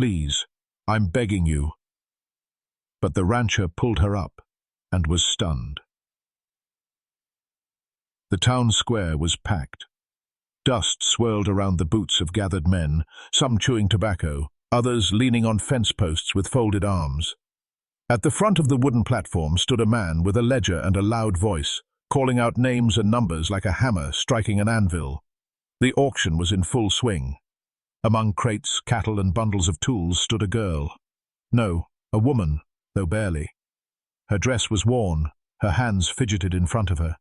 Please, I'm begging you." But the rancher pulled her up and was stunned. The town square was packed. Dust swirled around the boots of gathered men, some chewing tobacco, others leaning on fence posts with folded arms. At the front of the wooden platform stood a man with a ledger and a loud voice, calling out names and numbers like a hammer striking an anvil. The auction was in full swing. Among crates, cattle, and bundles of tools stood a girl. No, a woman, though barely. Her dress was worn, her hands fidgeted in front of her.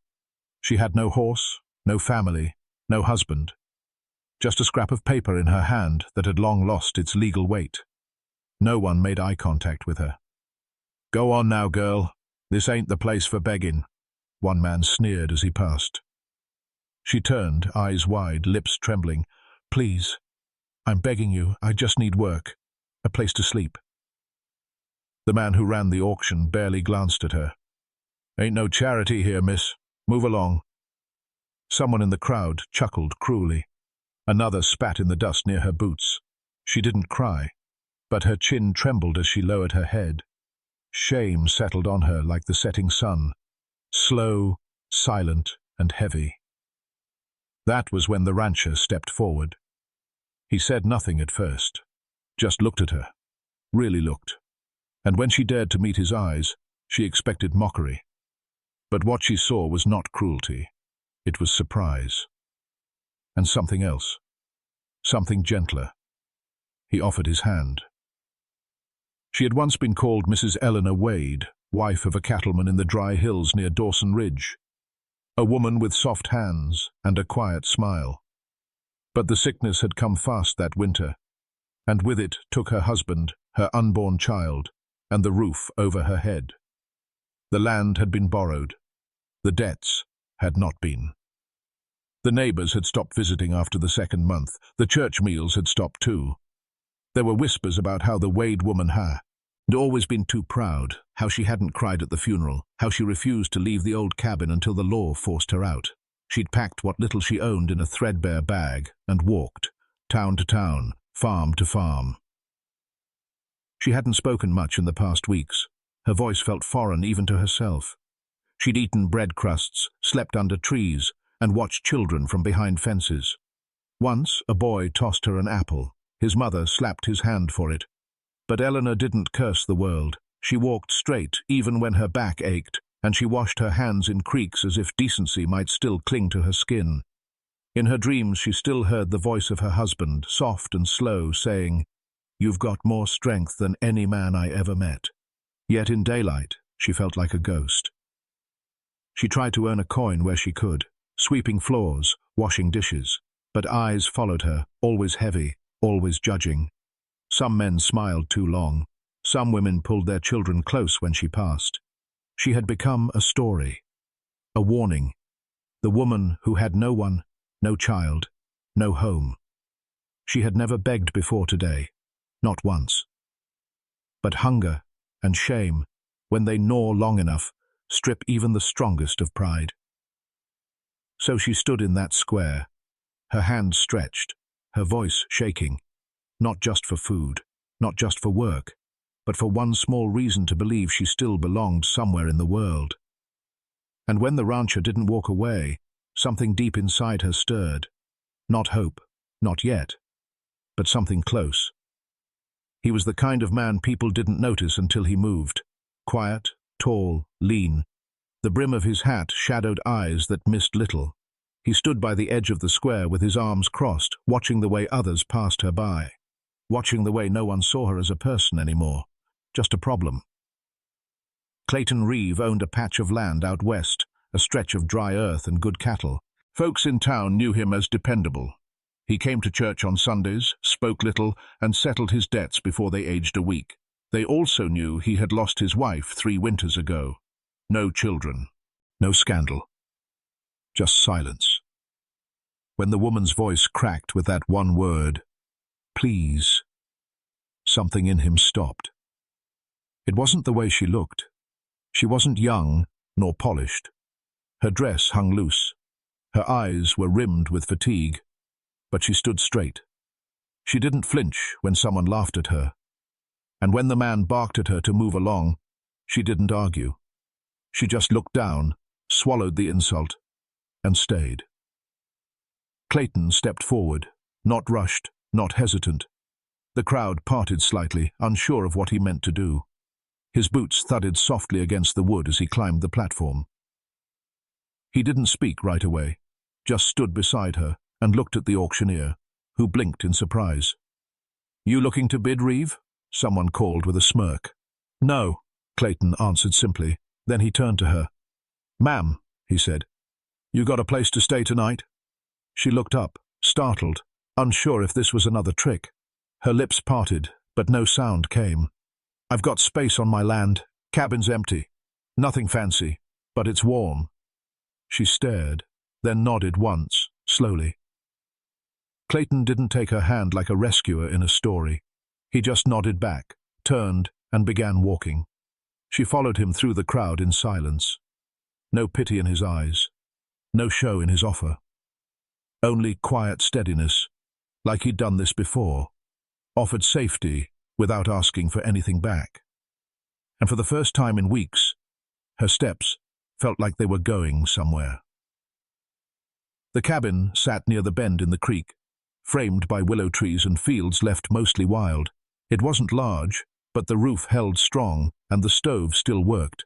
She had no horse, no family, no husband. Just a scrap of paper in her hand that had long lost its legal weight. No one made eye contact with her. "Go on now, girl. This ain't the place for begging," one man sneered as he passed. She turned, eyes wide, lips trembling. "Please, I'm begging you, I just need work, a place to sleep." The man who ran the auction barely glanced at her. "Ain't no charity here, miss. Move along." Someone in the crowd chuckled cruelly. Another spat in the dust near her boots. She didn't cry, but her chin trembled as she lowered her head. Shame settled on her like the setting sun, slow, silent, and heavy. That was when the rancher stepped forward. He said nothing at first, just looked at her, really looked. And when she dared to meet his eyes, she expected mockery. But what she saw was not cruelty. It was surprise. And something else. Something gentler. He offered his hand. She had once been called Mrs. Eleanor Wade, wife of a cattleman in the dry hills near Dawson Ridge. A woman with soft hands and a quiet smile. But the sickness had come fast that winter, and with it took her husband, her unborn child, and the roof over her head. The land had been borrowed. The debts had not been. The neighbors had stopped visiting after the second month. The church meals had stopped too. There were whispers about how the Wade woman had always been too proud, how she hadn't cried at the funeral, how she refused to leave the old cabin until the law forced her out. She'd packed what little she owned in a threadbare bag and walked, town to town, farm to farm. She hadn't spoken much in the past weeks. Her voice felt foreign even to herself. She'd eaten bread crusts, slept under trees, and watched children from behind fences. Once, a boy tossed her an apple. His mother slapped his hand for it. But Eleanor didn't curse the world. She walked straight, even when her back ached, and she washed her hands in creeks as if decency might still cling to her skin. In her dreams she still heard the voice of her husband, soft and slow, saying, "You've got more strength than any man I ever met." Yet in daylight, she felt like a ghost. She tried to earn a coin where she could, sweeping floors, washing dishes, but eyes followed her, always heavy, always judging. Some men smiled too long. Some women pulled their children close when she passed. She had become a story, a warning. The woman who had no one, no child, no home. She had never begged before today, not once. But hunger and shame, when they gnaw long enough, strip even the strongest of pride. So she stood in that square, her hands stretched, her voice shaking, not just for food, not just for work, but for one small reason to believe she still belonged somewhere in the world. And when the rancher didn't walk away, something deep inside her stirred. Not hope, not yet, but something close. He was the kind of man people didn't notice until he moved. Quiet, tall, lean. The brim of his hat shadowed eyes that missed little. He stood by the edge of the square with his arms crossed, watching the way others passed her by. Watching the way no one saw her as a person anymore, just a problem. Clayton Reeve owned a patch of land out west, a stretch of dry earth and good cattle. Folks in town knew him as dependable. He came to church on Sundays, spoke little, and settled his debts before they aged a week. They also knew he had lost his wife 3 winters ago. No children, no scandal, just silence. When the woman's voice cracked with that one word, "Please," something in him stopped. It wasn't the way she looked. She wasn't young nor polished. Her dress hung loose. Her eyes were rimmed with fatigue, but she stood straight. She didn't flinch when someone laughed at her. And when the man barked at her to move along, she didn't argue. She just looked down, swallowed the insult, and stayed. Clayton stepped forward, not rushed, not hesitant. The crowd parted slightly, unsure of what he meant to do. His boots thudded softly against the wood as he climbed the platform. He didn't speak right away, just stood beside her and looked at the auctioneer, who blinked in surprise. "You looking to bid, Reeve?" someone called with a smirk. "No," Clayton answered simply. Then he turned to her. "Ma'am," he said, "you got a place to stay tonight?" She looked up, startled, unsure if this was another trick. Her lips parted, but no sound came. "I've got space on my land. Cabin's empty. Nothing fancy, but it's warm." She stared, then nodded once, slowly. Clayton didn't take her hand like a rescuer in a story. He just nodded back, turned, and began walking. She followed him through the crowd in silence. No pity in his eyes, no show in his offer. Only quiet steadiness, like he'd done this before, offered safety without asking for anything back. And for the first time in weeks, her steps felt like they were going somewhere. The cabin sat near the bend in the creek, framed by willow trees and fields left mostly wild. It wasn't large, but the roof held strong, and the stove still worked.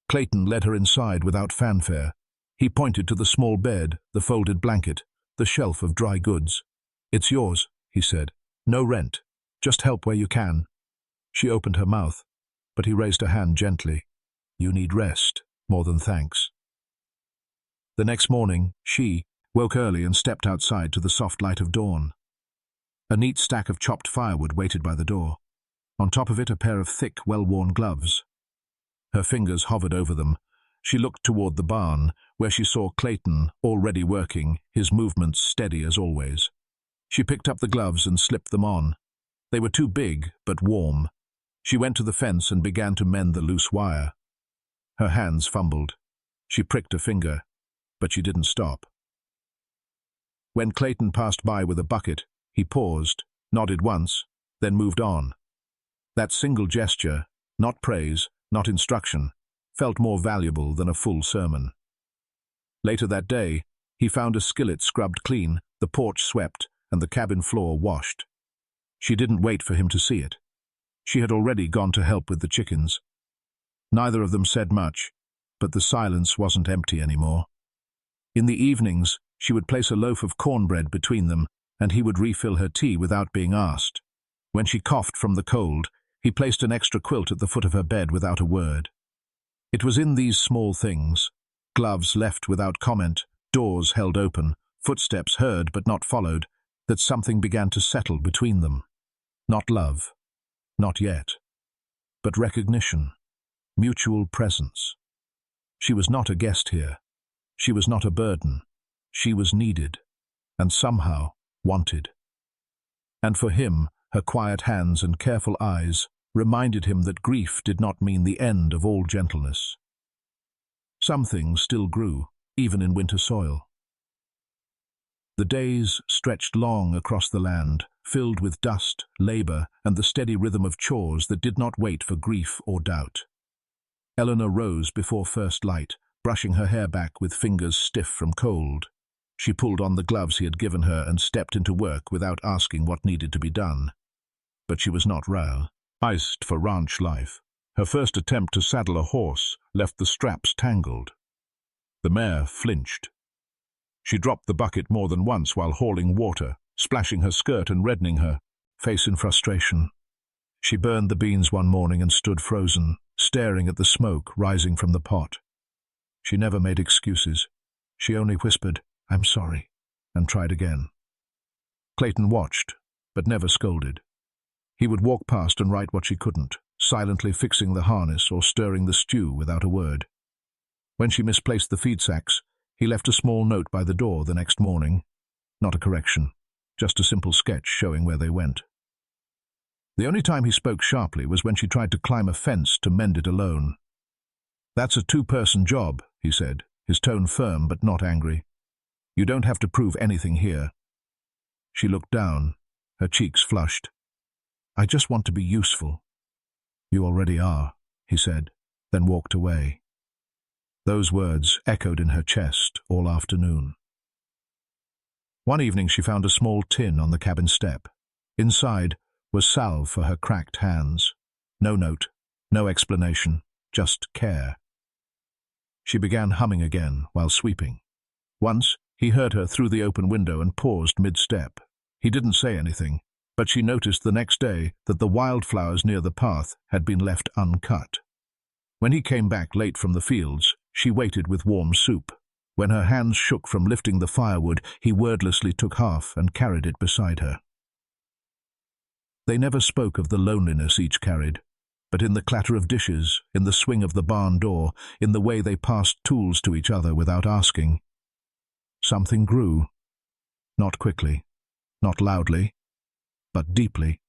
Clayton led her inside without fanfare. He pointed to the small bed, the folded blanket, the shelf of dry goods. "It's yours," he said. "No rent. Just help where you can." She opened her mouth, but he raised a hand gently. "You need rest, more than thanks." The next morning, she woke early and stepped outside to the soft light of dawn. A neat stack of chopped firewood waited by the door. On top of it, a pair of thick, well-worn gloves. Her fingers hovered over them. She looked toward the barn, where she saw Clayton already working, his movements steady as always. She picked up the gloves and slipped them on. They were too big, but warm. She went to the fence and began to mend the loose wire. Her hands fumbled. She pricked a finger, but she didn't stop. When Clayton passed by with a bucket, he paused, nodded once, then moved on. That single gesture, not praise, not instruction, felt more valuable than a full sermon. Later that day, he found a skillet scrubbed clean, the porch swept, and the cabin floor washed. She didn't wait for him to see it. She had already gone to help with the chickens. Neither of them said much, but the silence wasn't empty anymore. In the evenings, she would place a loaf of cornbread between them, and he would refill her tea without being asked. When she coughed from the cold, he placed an extra quilt at the foot of her bed without a word. It was in these small things, gloves left without comment, doors held open, footsteps heard but not followed, that something began to settle between them. Not love, not yet, but recognition, mutual presence. She was not a guest here. She was not a burden. She was needed, and somehow wanted. And for him, her quiet hands and careful eyes reminded him that grief did not mean the end of all gentleness. Some things still grew, even in winter soil. The days stretched long across the land, filled with dust, labor, and the steady rhythm of chores that did not wait for grief or doubt. Eleanor rose before first light, brushing her hair back with fingers stiff from cold. She pulled on the gloves he had given her and stepped into work without asking what needed to be done. But she was not iced for ranch life. Her first attempt to saddle a horse left the straps tangled. The mare flinched. She dropped the bucket more than once while hauling water, splashing her skirt and reddening her face in frustration. She burned the beans one morning and stood frozen, staring at the smoke rising from the pot. She never made excuses. She only whispered, "I'm sorry," and tried again. Clayton watched, but never scolded. He would walk past and write what she couldn't, silently fixing the harness or stirring the stew without a word. When she misplaced the feed sacks, he left a small note by the door the next morning. Not a correction, just a simple sketch showing where they went. The only time he spoke sharply was when she tried to climb a fence to mend it alone. "That's a two-person job," he said, his tone firm but not angry. "You don't have to prove anything here." She looked down, her cheeks flushed. "I just want to be useful." "You already are," he said, then walked away. Those words echoed in her chest all afternoon. One evening she found a small tin on the cabin step. Inside was salve for her cracked hands. No note, no explanation, just care. She began humming again while sweeping. Once, he heard her through the open window and paused mid-step. He didn't say anything, but she noticed the next day that the wildflowers near the path had been left uncut. When he came back late from the fields, she waited with warm soup. When her hands shook from lifting the firewood, he wordlessly took half and carried it beside her. They never spoke of the loneliness each carried, but in the clatter of dishes, in the swing of the barn door, in the way they passed tools to each other without asking. Something grew. Not quickly, not loudly, but deeply.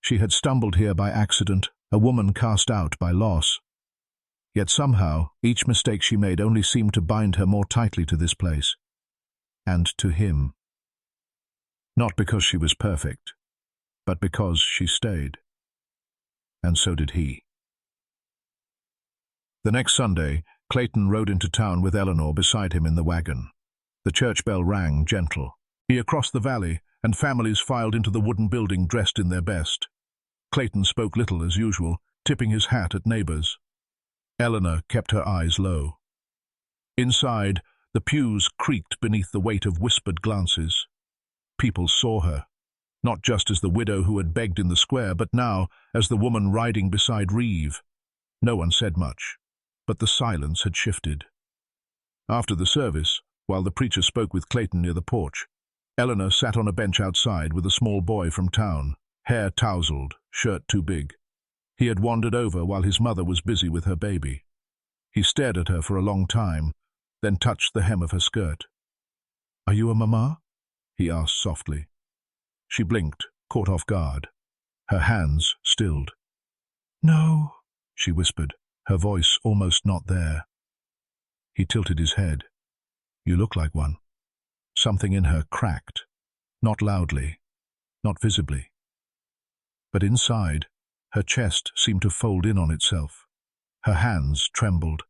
She had stumbled here by accident, a woman cast out by loss. Yet somehow, each mistake she made only seemed to bind her more tightly to this place, and to him. Not because she was perfect, but because she stayed. And so did he. The next Sunday, Clayton rode into town with Eleanor beside him in the wagon. The church bell rang, gentle. He crossed the valley, and families filed into the wooden building dressed in their best. Clayton spoke little as usual, tipping his hat at neighbors. Eleanor kept her eyes low. Inside, the pews creaked beneath the weight of whispered glances. People saw her, not just as the widow who had begged in the square, but now as the woman riding beside Reeve. No one said much, but the silence had shifted. After the service, while the preacher spoke with Clayton near the porch, Eleanor sat on a bench outside with a small boy from town, hair tousled, shirt too big. He had wandered over while his mother was busy with her baby. He stared at her for a long time, then touched the hem of her skirt. "Are you a mama?" he asked softly. She blinked, caught off guard. Her hands stilled. "No," she whispered, her voice almost not there. He tilted his head. "You look like one." Something in her cracked, not loudly, not visibly. But inside, her chest seemed to fold in on itself. Her hands trembled.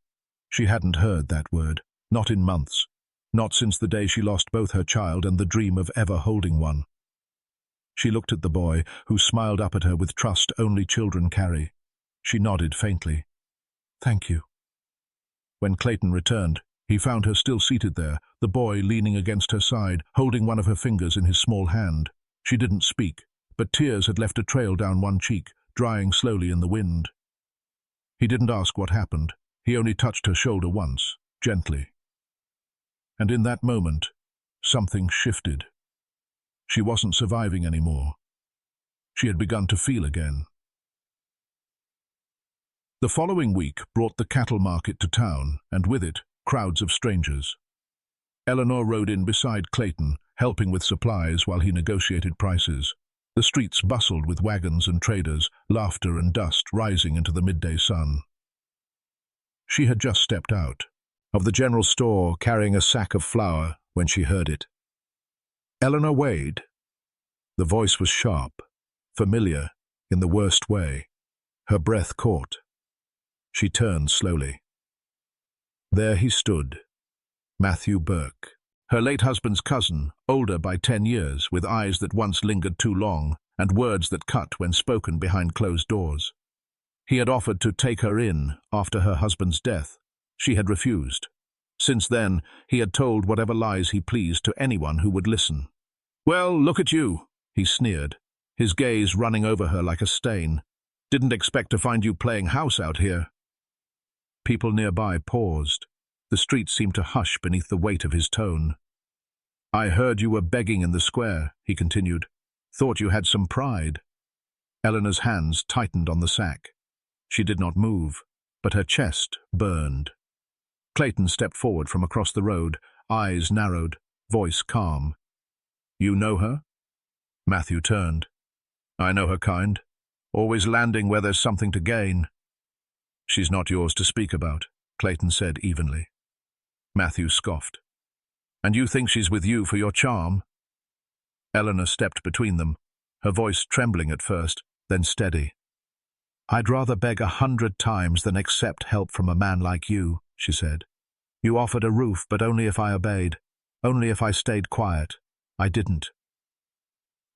She hadn't heard that word, not in months, not since the day she lost both her child and the dream of ever holding one. She looked at the boy, who smiled up at her with trust only children carry. She nodded faintly. "Thank you." When Clayton returned, he found her still seated there, the boy leaning against her side, holding one of her fingers in his small hand. She didn't speak, but tears had left a trail down one cheek, drying slowly in the wind. He didn't ask what happened. He only touched her shoulder once, gently. And in that moment, something shifted. She wasn't surviving anymore. She had begun to feel again. The following week brought the cattle market to town, and with it, crowds of strangers. Eleanor rode in beside Clayton, helping with supplies while he negotiated prices. The streets bustled with wagons and traders, laughter and dust rising into the midday sun. She had just stepped out of the general store carrying a sack of flour when she heard it. "Eleanor Wade." The voice was sharp, familiar in the worst way. Her breath caught. She turned slowly. There he stood, Matthew Burke. Her late husband's cousin, older by 10 years, with eyes that once lingered too long, and words that cut when spoken behind closed doors. He had offered to take her in after her husband's death. She had refused. Since then, he had told whatever lies he pleased to anyone who would listen. "Well, look at you," he sneered, his gaze running over her like a stain. "Didn't expect to find you playing house out here." People nearby paused. The street seemed to hush beneath the weight of his tone. "I heard you were begging in the square," he continued. "Thought you had some pride." Eleanor's hands tightened on the sack. She did not move, but her chest burned. Clayton stepped forward from across the road, eyes narrowed, voice calm. "You know her?" Matthew turned. "I know her kind. Always landing where there's something to gain." "She's not yours to speak about," Clayton said evenly. Matthew scoffed. "And you think she's with you for your charm?" Eleanor stepped between them, her voice trembling at first, then steady. "I'd rather beg 100 times than accept help from a man like you," she said. "You offered a roof, but only if I obeyed, only if I stayed quiet. I didn't."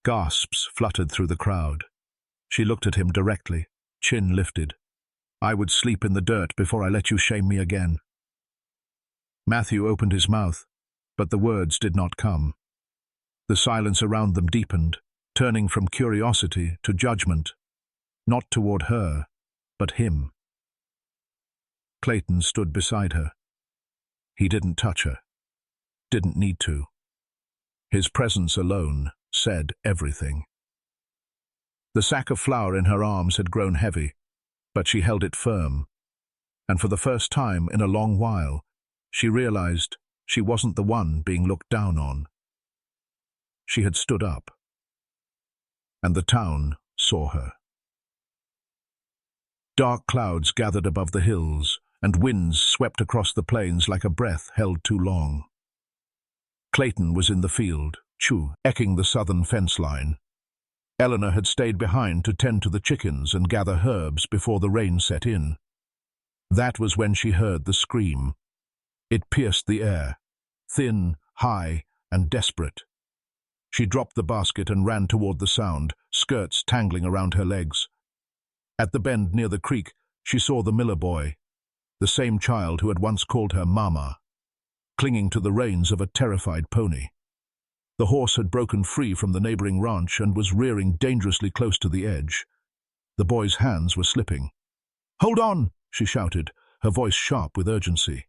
Gasps fluttered through the crowd. She looked at him directly, chin lifted. "I would sleep in the dirt before I let you shame me again." Matthew opened his mouth, but the words did not come. The silence around them deepened, turning from curiosity to judgment, not toward her, but him. Clayton stood beside her. He didn't touch her. Didn't need to. His presence alone said everything. The sack of flour in her arms had grown heavy, but she held it firm, and for the first time in a long while, she realized she wasn't the one being looked down on. She had stood up, and the town saw her. Dark clouds gathered above the hills, and winds swept across the plains like a breath held too long. Clayton was in the field, ecking the southern fence line. Eleanor had stayed behind to tend to the chickens and gather herbs before the rain set in. That was when she heard the scream. It pierced the air, thin, high, and desperate. She dropped the basket and ran toward the sound, skirts tangling around her legs. At the bend near the creek, she saw the Miller boy, the same child who had once called her Mama, clinging to the reins of a terrified pony. The horse had broken free from the neighboring ranch and was rearing dangerously close to the edge. The boy's hands were slipping. "Hold on!" she shouted, her voice sharp with urgency.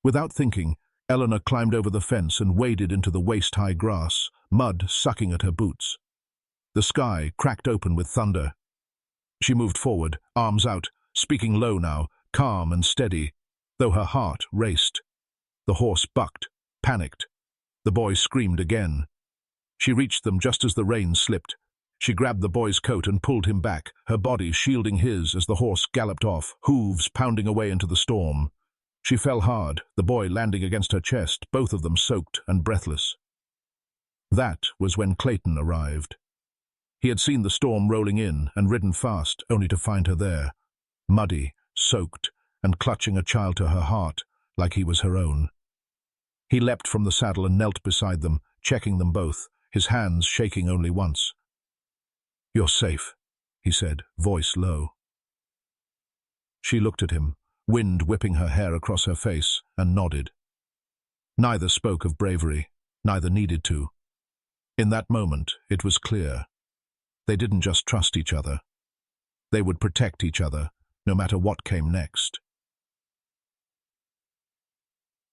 Without thinking, Eleanor climbed over the fence and waded into the waist-high grass, mud sucking at her boots. The sky cracked open with thunder. She moved forward, arms out, speaking low now, calm and steady, though her heart raced. The horse bucked, panicked. The boy screamed again. She reached them just as the reins slipped. She grabbed the boy's coat and pulled him back, her body shielding his as the horse galloped off, hooves pounding away into the storm. She fell hard, the boy landing against her chest, both of them soaked and breathless. That was when Clayton arrived. He had seen the storm rolling in and ridden fast, only to find her there, muddy, soaked, and clutching a child to her heart, like he was her own. He leapt from the saddle and knelt beside them, checking them both, his hands shaking only once. "You're safe," he said, voice low. She looked at him, wind whipping her hair across her face, and nodded. Neither spoke of bravery, neither needed to. In that moment, it was clear. They didn't just trust each other. They would protect each other, no matter what came next.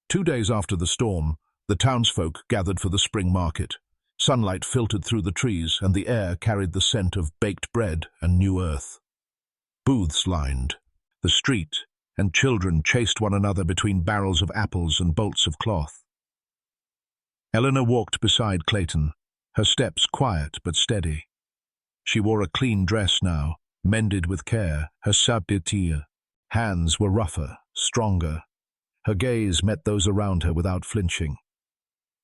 2 days after the storm, the townsfolk gathered for the spring market. Sunlight filtered through the trees, and the air carried the scent of baked bread and new earth. Booths lined the street, and children chased one another between barrels of apples and bolts of cloth. Eleanor walked beside Clayton, her steps quiet but steady. She wore a clean dress now, mended with care, her saboteur. Hands were rougher, stronger. Her gaze met those around her without flinching.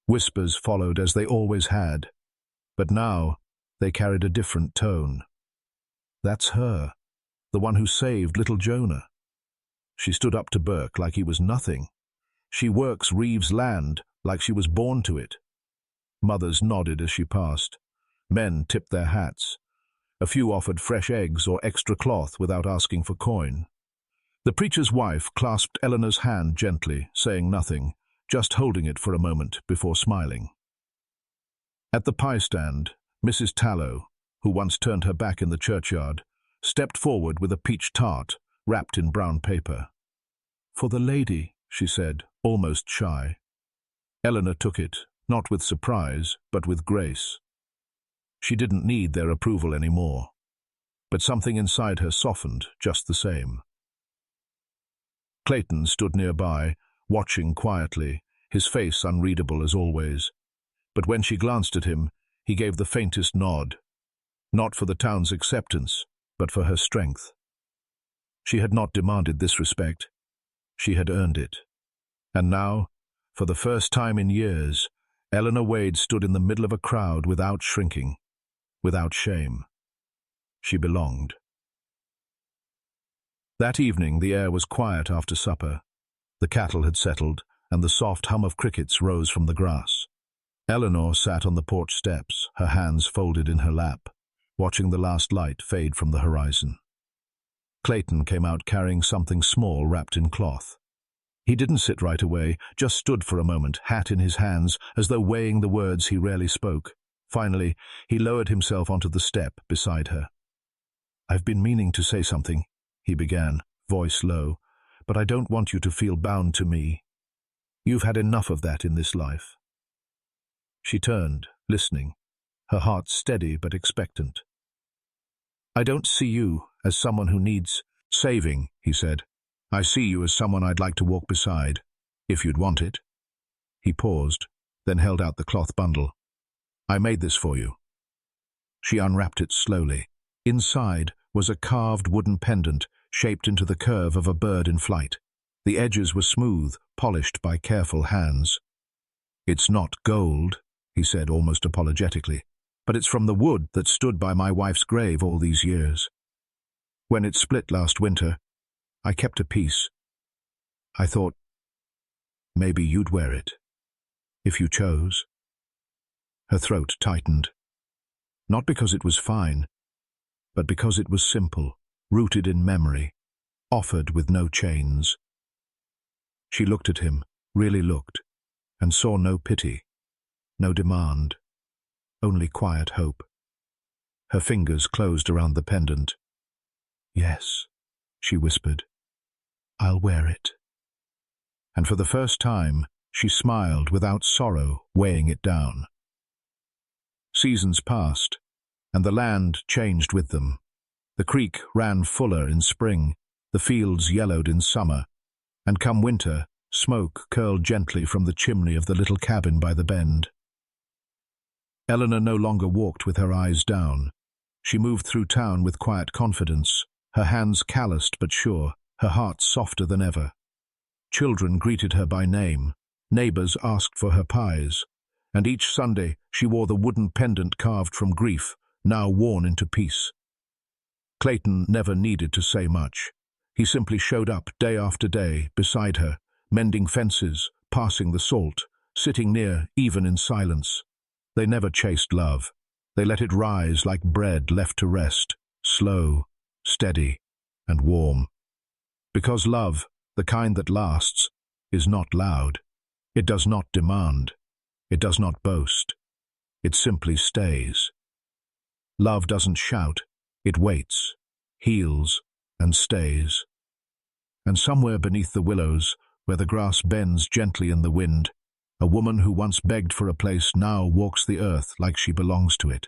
Whispers followed as they always had, but now they carried a different tone. That's her, the one who saved little Jonah. She stood up to Burke like he was nothing. She works Reeves' land like she was born to it. Mothers nodded as she passed. Men tipped their hats. A few offered fresh eggs or extra cloth without asking for coin. The preacher's wife clasped Eleanor's hand gently, saying nothing, just holding it for a moment before smiling. At the pie stand, Mrs. Tallow, who once turned her back in the churchyard, stepped forward with a peach tart wrapped in brown paper. "For the lady," she said, almost shy. Eleanor took it, not with surprise, but with grace. She didn't need their approval anymore, but something inside her softened just the same. Clayton stood nearby, watching quietly, his face unreadable as always. But when she glanced at him, he gave the faintest nod, not for the town's acceptance, but for her strength. She had not demanded this respect. She had earned it. And now, for the first time in years, Eleanor Wade stood in the middle of a crowd without shrinking, without shame. She belonged. That evening the air was quiet after supper. The cattle had settled, and the soft hum of crickets rose from the grass. Eleanor sat on the porch steps, her hands folded in her lap, watching the last light fade from the horizon. Clayton came out carrying something small wrapped in cloth. He didn't sit right away, just stood for a moment, hat in his hands, as though weighing the words he rarely spoke. Finally, he lowered himself onto the step beside her. "I've been meaning to say something," he began, voice low, "but I don't want you to feel bound to me. You've had enough of that in this life." She turned, listening, her heart steady but expectant. "I don't see you as someone who needs saving," he said. "I see you as someone I'd like to walk beside, if you'd want it." He paused, then held out the cloth bundle. "I made this for you." She unwrapped it slowly. Inside was a carved wooden pendant shaped into the curve of a bird in flight. The edges were smooth, polished by careful hands. "It's not gold," he said almost apologetically, "but it's from the wood that stood by my wife's grave all these years. When it split last winter, I kept a piece. I thought maybe you'd wear it, if you chose." Her throat tightened. Not because it was fine, but because it was simple, rooted in memory, offered with no chains. She looked at him, really looked, and saw no pity, no demand, only quiet hope. Her fingers closed around the pendant. "Yes," she whispered, "I'll wear it." And for the first time, she smiled without sorrow weighing it down. Seasons passed, and the land changed with them. The creek ran fuller in spring, the fields yellowed in summer, and come winter, smoke curled gently from the chimney of the little cabin by the bend. Eleanor no longer walked with her eyes down. She moved through town with quiet confidence, her hands calloused but sure, her heart softer than ever. Children greeted her by name, neighbors asked for her pies, and each Sunday she wore the wooden pendant carved from grief, now worn into peace. Clayton never needed to say much. He simply showed up day after day beside her, mending fences, passing the salt, sitting near even in silence. They never chased love. They let it rise like bread left to rest, slow, steady, and warm. Because love, the kind that lasts, is not loud. It does not demand. It does not boast. It simply stays. Love doesn't shout. It waits, heals, and stays. And somewhere beneath the willows, where the grass bends gently in the wind, a woman who once begged for a place now walks the earth like she belongs to it.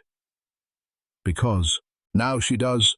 Because now she does